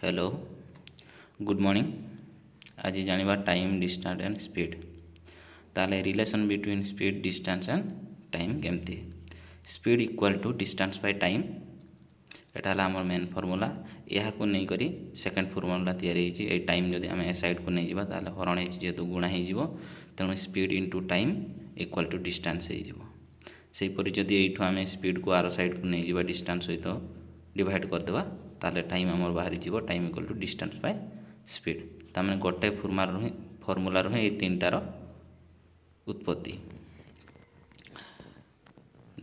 Hello good morning. आज जानिबा time distance and speed. ताले relation between speed distance and time केमती। Speed equal to distance by time एटा हला हमर मेन फॉर्मूला। यह को नहीं करी सेकंड फॉर्मूला तैयारी होची। ए टाइम जदि हम ए साइड को नहीं जिबा ताले हरण होची जेतु गुणा हो जिवो तेणु speed into time equal to distance हो जिवो। सेही परि जदि एठू हम स्पीड को आर साइड को नहीं जिबा डिस्टेंस सहित डिवाइड कर देबा ताले टाइम हमर बाहरी जीवो time equal to distance by speed. तामे गोटे फॉर्मूला रहे ये तीनटार उत्पत्ति।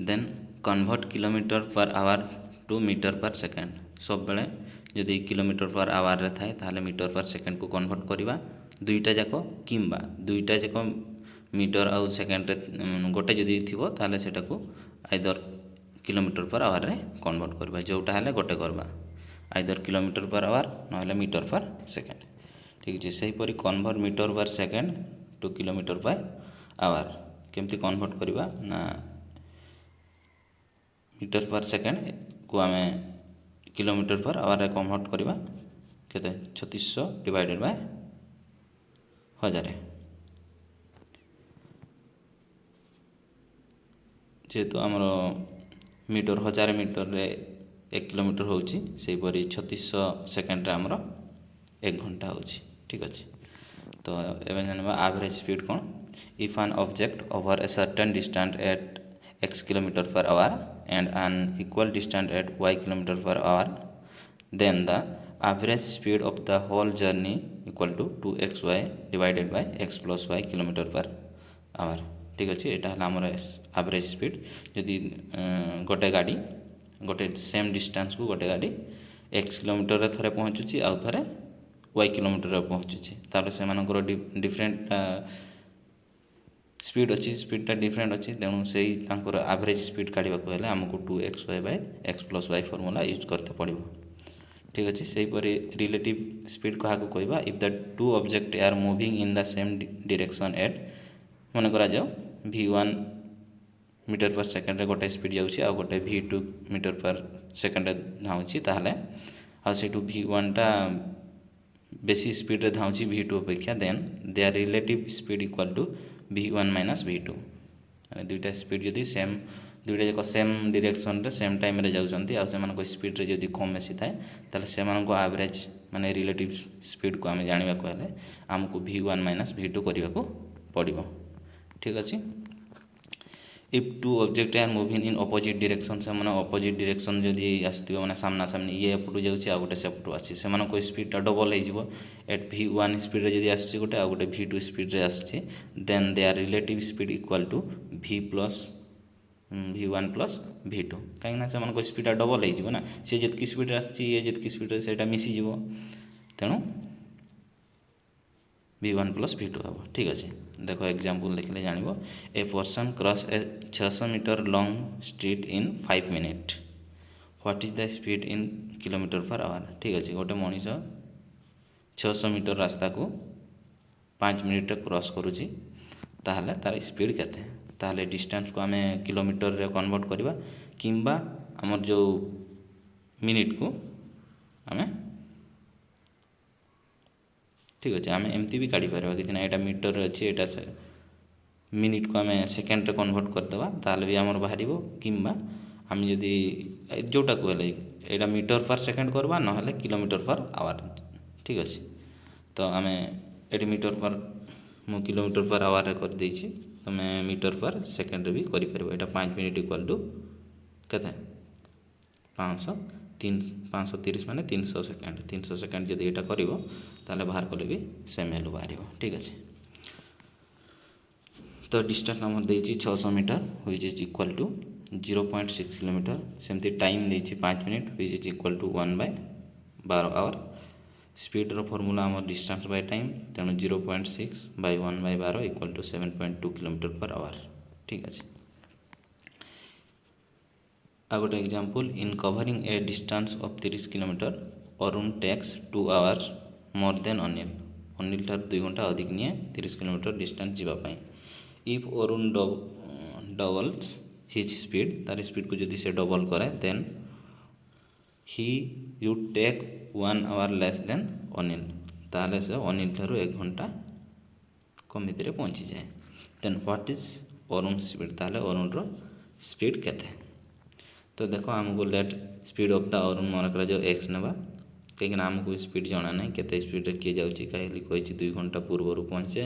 Then convert kilometre per hour to metre per second. सब बेले जदि किलोमीटर पर आवर रे थाए ताले मीटर पर सेकेंड को कन्वर्ट करवा दुईटा जाक किंबा दुईटा जाक मीटर आउ सेकेंड रे गोटे जदि थिबो ताले सेटा को आइदर किलोमीटर पर आवर रे कन्वर्ट करवा जोटा हेले गोटे करवा आइदर किलोमीटर पर आवर ना मीटर पर सेकेंड। ठीक है से हीपरि convert metre per second two kilometre per our केमती कन्वर्ट करवा ना मीटर पर सेकेंड को आम किलोमीटर पर आवर रे कन्वर्ट करवा केते 3600 डिवाइडेड बाय 1000 जेहेतु आमर मीटर 1000 मीटर रे 1 किलोमीटर होची से परी 3600 सेकेंड रे आमर 1 घंटा होची। ठीक अच्छे तो एवं जानवा एवरेज स्पीड कौन। If an object over a certain distance at x kilometre per hour and an equal distance at y kilometre per hour then the average speed of the whole journey equal to 2xy divided by x plus y kilometre per hour. ठीक अच्छे यहाँ है आमर average speed जदि गोटे गाड़ी गोटे same distance को गोटे गाड़ी x किलोमीटर रे थरे पहुँचुची आउ थरे y किलोमीटर रे पहुँचुची तापर से मानकर डिफरेंट स्पीड अच्छी स्पीडटा डिफरेंट अच्छी तेणु से एवरेज स्पीड काढ़ा हेल्ले आमको 2xy by x plus y formula use करते पड़ो। ठीक अच्छे से रिलेटिव स्पीड क्या कहवा if the two object are moving in the same direction at मन करा जाओ v1 मीटर पर सेकेंड रे गोटे स्पीड जाऊँगी आ गोटे v2 मीटर पर सेकेंड धाऊँगी ताहले आठू v1 टा बेसी स्पीड रे धाऊँगी v2 अपेक्षा then their relative speed equal to v1 minus v2 माने दुईटा स्पीड जदि सेम दुईटा जाक सेम डायरेक्शन रे सेम टाइम रे जाउछंती आ सेमान को स्पीड रे जदि कम बेसी थाए ताले सेमान को एवरेज माने रिलेटिव स्पीड को आमे जानिबा को हेले हमको v1 माइनस v2 करबा को पड़िबो। ठीक अच्छे if two object are moving in opposite direction से मैंने अपोजिट डायरेक्शन जदि आसो मैंने सामना सामने ये एपटू जाऊँगी आ गोटे सेपटू आसी से स्पीडटा डबल हो एट v1 स्पीड जदि आसुची गोटे आ गोटे v2 स्पीड आसुची then they are relative speed equal to v1 plus v2 कहीं से स्पीडटा डबल हो सी जितकी स्पीड आसुची ये जितकी स्पीड से मिसीज तेणु v1 प्लस v2 हम। ठीक अच्छे देख एग्जांपल देखले जानिबो a person cross a 600 metre long street in 5 minute what is the speed in kilometre per hour. ठीक अच्छे गोटे मनीष 600 मीटर रास्ता को 5 मिनिट क्रॉस करुच्ची ताहले तार स्पीड केते ताहले डिस्टेंस को आम किलोमीटर रे कन्वर्ट करवा किंबा आमर जो मिनिट को आम ठीक अच्छे आम एमती भी काढ़ी पार कि यहाँ मीटर अच्छे यहाँ से मिनिट को आम सेकेंड रे कन्वर्ट करदे ताल भी आमर बाहर किंबा आम जदि जोटा को यहाँ मीटर पर सेकेंड करवा ना किलोमीटर पर आवर। ठीक अच्छे तो आम ये मीटर पर मु किलोमीटर पर आवर रे कर देछि तुम मीटर पर सेकेंड रे भी करि परबो। एटा 5 मिनिट इक्वल टू केते 530 माने 300 सेकेंड 300 सेकेंड जदि यहाँ करिवो ताले बाहर कले भी सेम वैल्यू बाहर। ठीक अच्छे तो डिस्टेंस नंबर देछि 600 metre which is equal to 0.6 kilometre सेमती टाइम देछि 5 minute which is equal to 1/12 hour. Speed रो फॉर्मूला हमर डिस्टेंस बाय टाइम तेणु 0.6 by 1/12 equal to 7.2 kilometre per hour. ठीक अच्छे आ गोटे example in covering a distance of 30 kilometre Arun takes 2 hours more than Anil Anil ठार 2 घंटा अधिक निए 30 किलोमीटर डिस्टेंस जीवाई। If Arun doubles his speed तार स्पीड को जदि से डबल करे then he you take 1 hour less than Anil, ତାହେଲେ ସେ ଅନିଲ ଠାରୁ 1 ଘଣ୍ଟା କମ୍ ଭିତରେ ପହଞ୍ଚିଯାଏ। Then what is Arun speed, ତାହେଲେ ଅରୁଣର ସ୍ପିଡ଼ କେତେ? ତ ଦେଖ ଆମକୁ let speed of the Arun ମନେ କରାଯାଉ ଏକ୍ସ ନେବା, କାହିଁକିନା ଆମକୁ ସ୍ପିଡ଼ ଜଣା ନାହିଁ କେତେ ସ୍ପିଡ଼ରେ କିଏ ଯାଉଛି, କାହିଁକି କହିଛି 2 ଘଣ୍ଟା ପୂର୍ବରୁ ପହଞ୍ଚେ,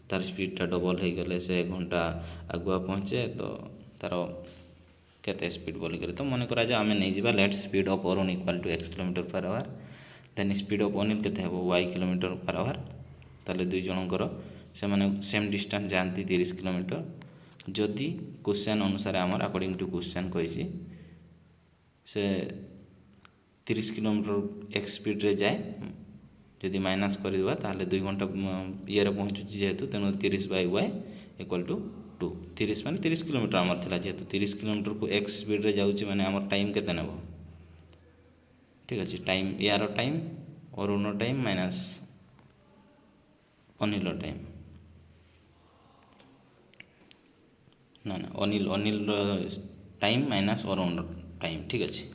ତାର ସ୍ପିଡ଼ଟା ଡବଲ୍ ହେଇଗଲେ ସେ 1 ଘଣ୍ଟା ଆଗୁଆ ପହଞ୍ଚେ, ତ ତାର କେତେ ସ୍ପିଡ଼ ବୋଲିକରି ତ ମନେ କରାଯାଉ ଆମେ ନେଇଯିବା late speed of Arun equal to x km/h, then speed of Anil କେତେ ହେବ y km/h। ତାହେଲେ ଦୁଇ ଜଣଙ୍କର ସେମାନେ ସେମ୍ ଡିଷ୍ଟାନ୍ସ ଯାଆନ୍ତି 30 କିଲୋମିଟର। ଯଦି କ୍ୱେଶ୍ଚନ୍ ଅନୁସାରେ ଆମର ଆକର୍ଡ଼ିଂ ଟୁ କ୍ୱେଶ୍ଚନ୍ କହିଛି ସେ 30 କିଲୋମିଟର ଏକ୍ସ ସ୍ପିଡ଼ରେ ଯାଏ, ଯଦି ମାଇନାସ୍ କରିଦେବା ତାହେଲେ 2 ଘଣ୍ଟା ଇଏରେ ପହଞ୍ଚୁଛି ଯେହେତୁ, ତେଣୁ 30/y ଇକ୍ୱାଲ୍ ଟୁ 2। 30 ମାନେ 30 କିଲୋମିଟର ଆମର ଥିଲା, ଯେହେତୁ 30 କିଲୋମିଟରକୁ ଏକ୍ସ ସ୍ପିଡ଼ରେ ଯାଉଛି ମାନେ ଆମର ଟାଇମ୍ କେତେ ନେବ? ଠିକ୍ ଅଛି, ଟାଇମ୍ ୟାର time Arun time minus Anil time, ନା ଅନିଲର ଟାଇମ୍ ମାଇନାସ୍ ଅରୁଣର ଟାଇମ୍, ଠିକ୍ ଅଛି,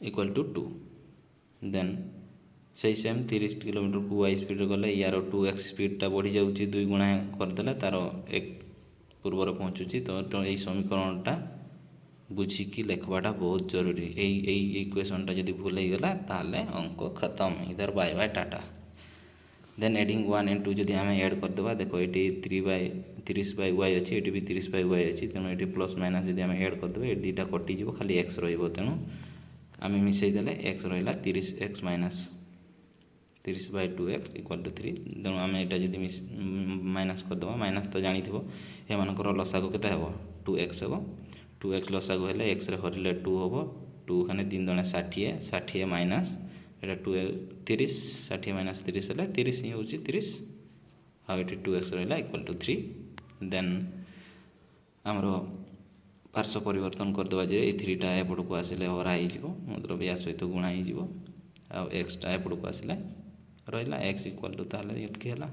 ଇକ୍ୱାଲ୍ ଟୁ 2। ଦେନ୍ ସେଇ ସେମ୍ 30 କିଲୋମିଟରକୁ y ସ୍ପିଡ଼ରେ ଗଲେ ୟାର 2x ସ୍ପିଡ଼ଟା ବଢ଼ିଯାଉଛି, 2 ଗୁଣା କରିଦେଲେ ତାର 1 ପୂର୍ବରୁ ପହଞ୍ଚୁଛି। ତ ଏଇ ସମୀକରଣଟା ବୁଝିକି ଲେଖବାଟା ବହୁତ ଜରୁରୀ। ଏଇ ଇକ୍ୱେସନ୍ଟା ଯଦି ଭୁଲ ହେଇଗଲା ତାହେଲେ ଅଙ୍କ ଖତମ, ଇଧର bye bye tata. Then adding 1 and 2 ଯଦି ଆମେ ଆଡ଼୍ କରିଦେବା, ଦେଖ ଏଠି 30/y ଅଛି, ଏଠି ବି 30/y ଅଛି, ତେଣୁ ଏଠି ପ୍ଲସ୍ ମାଇନାସ୍ ଯଦି ଆମେ ଆଡ଼୍ କରିଦେବା ଏଠି ଦୁଇଟା କଟିଯିବ, ଖାଲି x ରହିବ, ତେଣୁ ଆମେ ମିଶାଇ ଦେଲେ x ରହିଲା 30x minus 30/2x equal to 3। ତେଣୁ ଆମେ ଏଇଟା ଯଦି ମାଇନାସ୍ କରିଦେବା, ମାଇନାସ୍ ତ ଜାଣିଥିବ ଏମାନଙ୍କର ଲସାଗୁ କେତେ ହେବ 2x ହେବ, 2x ଲସାଗୁ ହେଲେ xରେ ହରିଲେ 2 ହେବ, 2 ଖାନେ 3 ଦୁଣେ 60, 60 ମାଇନାସ୍ ଏଇଟା 30, 60 ମାଇନାସ୍ 30 ହେଲେ 30 ହିଁ ହେଉଛି 30, ଆଉ ଏଠି 2x ରହିଲା ଇକ୍ୱାଲ୍ ଟୁ 3। ଦେନ୍ ଆମର ପାର୍ଶ୍ୱ ପରିବର୍ତ୍ତନ କରିଦେବା ଯେ ଏଇ 3ଟା ଏପଟକୁ ଆସିଲେ ହରା ହେଇଯିବ, ମତଲବ ୟା ସହିତ ଗୁଣା ହେଇଯିବ, ଆଉ ଏକ୍ସଟା ଏପଟକୁ ଆସିଲେ ରହିଲା x ଇକ୍ୱାଲ୍ ଟୁ ତାହେଲେ ଏତିକି ହେଲା।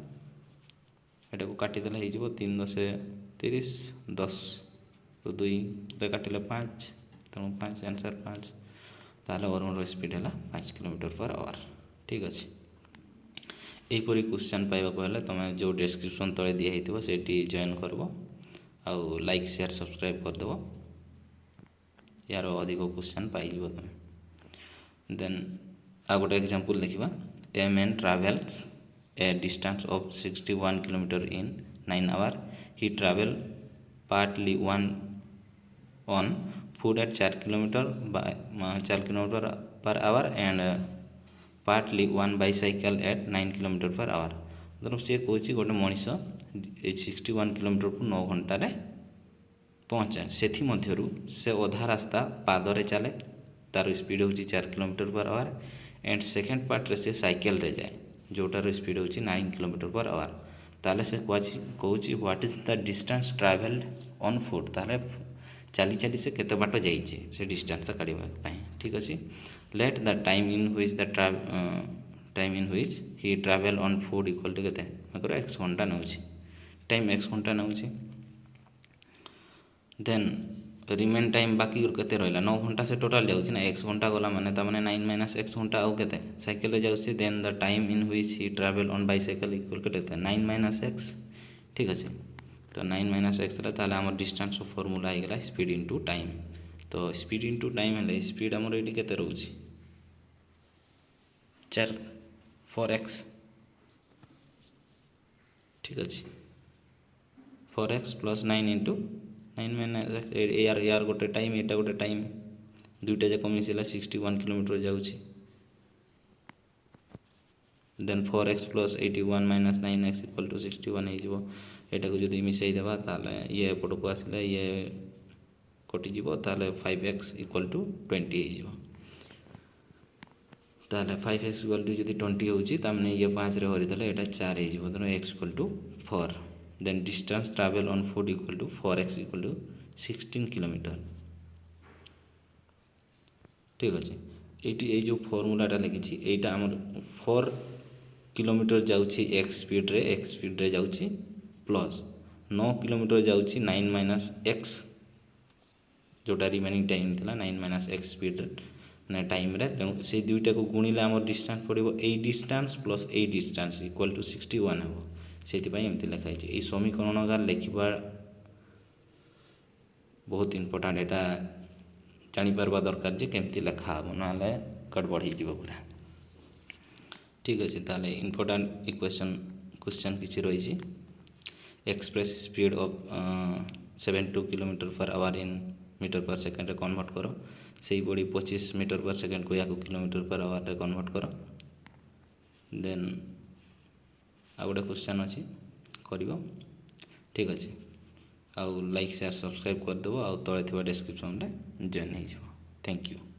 ଏଟାକୁ କାଟିଦେଲେ ହେଇଯିବ 3 × 10 = 30, 10ରୁ 2ରେ କାଟିଲେ 5, ତେଣୁ 5 ଆନ୍ସର୍ 5। ତାହେଲେ ଅରୁଣର ସ୍ପିଡ଼ ହେଲା 5 km/h। ଠିକ୍ ଅଛି, ଏହିପରି କ୍ୱେଶ୍ଚନ୍ ପାଇବାକୁ ହେଲେ ତୁମେ ଯେଉଁ ଡେସ୍କ୍ରିପ୍ସନ୍ ତଳେ ଦିଆହେଇଥିବ ସେଇଠି ଜଏନ୍ କରିବ, ଆଉ ଲାଇକ୍ ସେୟାର ସବସ୍କ୍ରାଇବ୍ କରିଦେବ, ୟାର ଅଧିକ କ୍ୱେଶ୍ଚନ୍ ପାଇଯିବ ତୁମେ। ଦେନ୍ ଆଉ ଗୋଟେ ଏକ୍ଜାମ୍ପଲ୍ ଦେଖିବା। A man travels a distance of 61 km in 9 hours. He traveled partly on foot at 4 km/h and partly on bicycle at 9 km/h। ଧର ସେ କହୁଛି ଗୋଟେ ମଣିଷ 61 କିଲୋମିଟରକୁ 9 ଘଣ୍ଟାରେ ପହଞ୍ଚାଏ, ସେଥିମଧ୍ୟରୁ ସେ ଅଧା ରାସ୍ତା ପାଦରେ ଚାଲେ, ତାର ସ୍ପିଡ଼ ହେଉଛି 4 km/h, ଆଣ୍ଡ ସେକେଣ୍ଡ ପାର୍ଟରେ ସେ ସାଇକେଲରେ ଯାଏ, ଯେଉଁଟାର ସ୍ପିଡ଼ ହେଉଛି 9 km/h। ତାହେଲେ ସେ କହୁଛି what is the distance travelled on foot, ତାହେଲେ ଚାଲି ଚାଲି ସେ କେତେ ବାଟ ଯାଇଛି ସେ ଡିଷ୍ଟାନ୍ସଟା କାଢ଼ିବା ପାଇଁ। ଠିକ୍ ଅଛି, late the time in which he travel on foot equal to କେତେ, ମନେକର x ଘଣ୍ଟା ନେଉଛି, ଟାଇମ୍ x ଘଣ୍ଟା ନେଉଛି। ଦେନ୍ ରିମେନ୍ ଟାଇମ୍ ବାକି କେତେ ରହିଲା, 9 ଘଣ୍ଟା ସେ ଟୋଟାଲ୍ ଯାଉଛି ନା, x ଘଣ୍ଟା ଗଲା ମାନେ ତାମାନେ 9 - x ଘଣ୍ଟା ଆଉ କେତେ ସାଇକେଲରେ ଯାଉଛି। Then the time in which he travel on bicycle equal କେତେ 9 - x। ଠିକ୍ ଅଛି, ତ 9 - x ରେ ତାହେଲେ ଆମର ଡିଷ୍ଟାନ୍ସର ଫର୍ମୁଲା ହେଇଗଲା ସ୍ପିଡ଼ ଇଣ୍ଟୁ ଟାଇମ୍। ତ ସ୍ପିଡ଼ ଇଣ୍ଟୁ ଟାଇମ୍ ହେଲେ ସ୍ପିଡ଼ ଆମର ଏଇଠି କେତେ ରହୁଛି 4x। ଠିକ୍ ଅଛି, 4x + 9 × 9 - ୟାର ଗୋଟେ ଟାଇମ୍, ଏଇଟା ଗୋଟେ ଟାଇମ୍, ଦୁଇଟା ଯାକ ମିଶିଲା 61 କିଲୋମିଟର ଯାଉଛି। ଦେନ୍ 4x + 81 - 9x ଇକ୍ୱାଲ୍ ଟୁ 61 ହେଇଯିବ। ଏଇଟାକୁ ଯଦି ମିଶାଇ ଦେବା ତାହେଲେ ଇଏ ଏପଟକୁ ଆସିଲେ ଇଏ କଟିଯିବ, ତାହେଲେ 5x ଇକ୍ୱାଲ୍ ଟୁ 20 ହେଇଯିବ। ତାହେଲେ 5x ଇକ୍ୱାଲ୍ ଟୁ ଯଦି 20 ହେଉଛି, ତାମାନେ ଇଏ 5ରେ ହରିଦେଲେ ଏଇଟା 4 ହେଇଯିବ, ତେଣୁ x equal to 4। Then distance travel on foot equal to 4x equal to 16 kilometre. ଠିକ୍ ଅଛି, ଏଇଠି ଏଇ ଯେଉଁ ଫର୍ମୁଲାଟା ଲେଖିଛି ଏଇଟା ଆମର 4 କିଲୋମିଟର ଯାଉଛି x ସ୍ପିଡ଼ରେ ଯାଉଛି, ପ୍ଲସ୍ 9 କିଲୋମିଟର ଯାଉଛି 9 - x जोटा रिमेनिंग टाइम थिला 9 माइनस एक्स स्पीड ना टाइम रे तेणु से दुईटा को गुणिले आम डिस्टेंस पड़ो ए डिस्टेंस प्लस ए डिस्टेंस इक्वल टू 61 हम से एमती लिखाई ये समीकरण का लिखा बहुत इंपोर्टाट यहाँ जापर दरकार जे केमती लिखा हम ना गड़बड़ हो पूरा ठीक अच्छे ताले इंपोर्टाट क्वेश्चन किसी रही express speed of 72 kilometre per hour in metre per second रे कन्वर्ट कर से बड़ी 25 मीटर पर सेकेंड को या किलोमीटर पर आवर रे कन्वर्ट कर देन आ गोटे क्वेश्चन अच्छी कर ठीक अच्छे आउ लाइक शेयर सब्सक्राइब करदेव आउ तले डिस्क्रिप्शन में जॉइन हो थैंक यू।